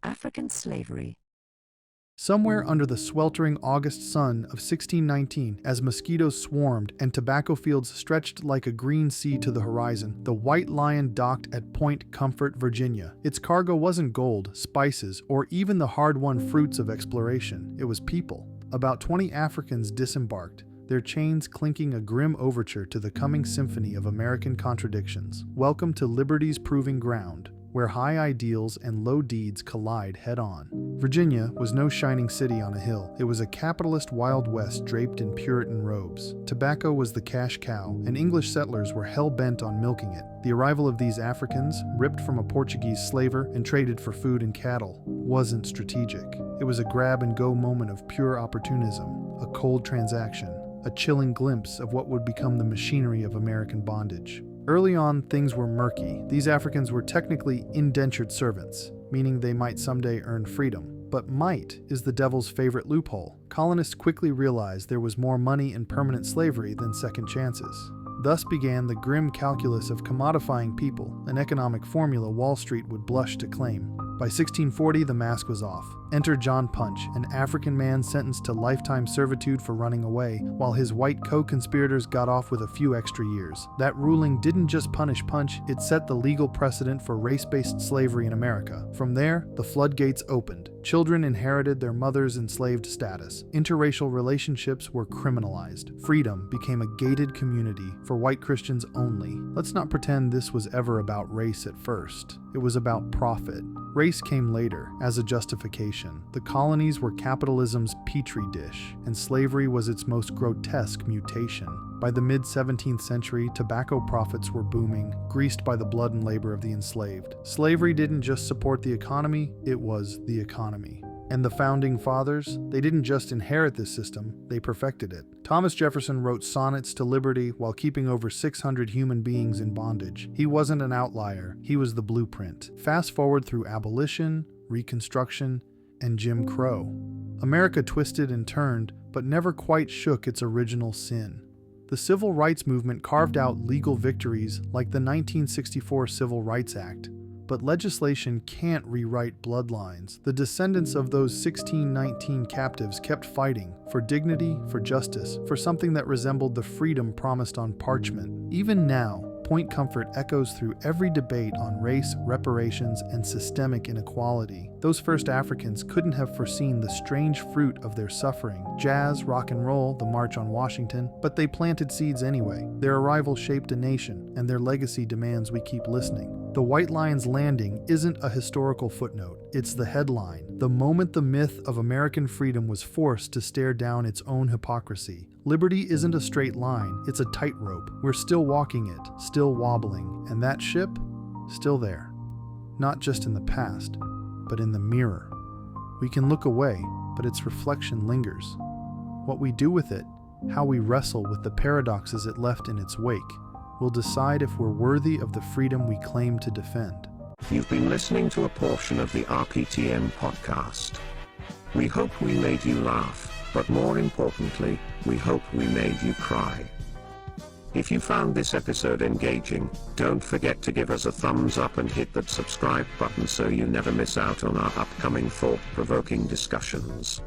African slavery. Somewhere under the sweltering August sun of 1619, as mosquitoes swarmed and tobacco fields stretched like a green sea to the horizon, the White Lion docked at Point Comfort, Virginia. Its cargo wasn't gold, spices, or even the hard-won fruits of exploration. It was people. About 20 Africans disembarked, their chains clinking a grim overture to the coming symphony of American contradictions. Welcome to Liberty's proving ground, where high ideals and low deeds collide head-on. Virginia was no shining city on a hill. It was a capitalist Wild West draped in Puritan robes. Tobacco was the cash cow, and English settlers were hell-bent on milking it. The arrival of these Africans, ripped from a Portuguese slaver and traded for food and cattle, wasn't strategic. It was a grab-and-go moment of pure opportunism, a cold transaction, a chilling glimpse of what would become the machinery of American bondage. Early on, things were murky. These Africans were technically indentured servants, meaning they might someday earn freedom. But might is the devil's favorite loophole. Colonists quickly realized there was more money in permanent slavery than second chances. Thus began the grim calculus of commodifying people, an economic formula Wall Street would blush to claim. By 1640, the mask was off. Enter John Punch, an African man sentenced to lifetime servitude for running away, while his white co-conspirators got off with a few extra years. That ruling didn't just punish Punch, it set the legal precedent for race-based slavery in America. From there, the floodgates opened. Children inherited their mother's enslaved status. Interracial relationships were criminalized. Freedom became a gated community for white Christians only. Let's not pretend this was ever about race at first. It was about profit. Race came later, as a justification. The colonies were capitalism's petri dish, and slavery was its most grotesque mutation. By the mid-17th century, tobacco profits were booming, greased by the blood and labor of the enslaved. Slavery didn't just support the economy, it was the economy. And the Founding Fathers, they didn't just inherit this system, they perfected it. Thomas Jefferson wrote sonnets to liberty while keeping over 600 human beings in bondage. He wasn't an outlier, he was the blueprint. Fast forward through abolition, Reconstruction, and Jim Crow. America twisted and turned, but never quite shook its original sin. The Civil Rights Movement carved out legal victories like the 1964 Civil Rights Act. But legislation can't rewrite bloodlines. The descendants of those 1619 captives kept fighting for dignity, for justice, for something that resembled the freedom promised on parchment. Even now, Point Comfort echoes through every debate on race, reparations, and systemic inequality. Those first Africans couldn't have foreseen the strange fruit of their suffering. Jazz, rock and roll, the March on Washington, but they planted seeds anyway. Their arrival shaped a nation, and their legacy demands we keep listening. The White Lion's landing isn't a historical footnote, it's the headline. The moment the myth of American freedom was forced to stare down its own hypocrisy. Liberty isn't a straight line, it's a tightrope. We're still walking it, still wobbling, and that ship, still there. Not just in the past, but in the mirror. We can look away, but its reflection lingers. What we do with it, how we wrestle with the paradoxes it left in its wake, will decide if we're worthy of the freedom we claim to defend. You've been listening to a portion of the RPTM Podcast. We hope we made you laugh, but more importantly, we hope we made you cry. If you found this episode engaging, don't forget to give us a thumbs up and hit that subscribe button so you never miss out on our upcoming thought-provoking discussions.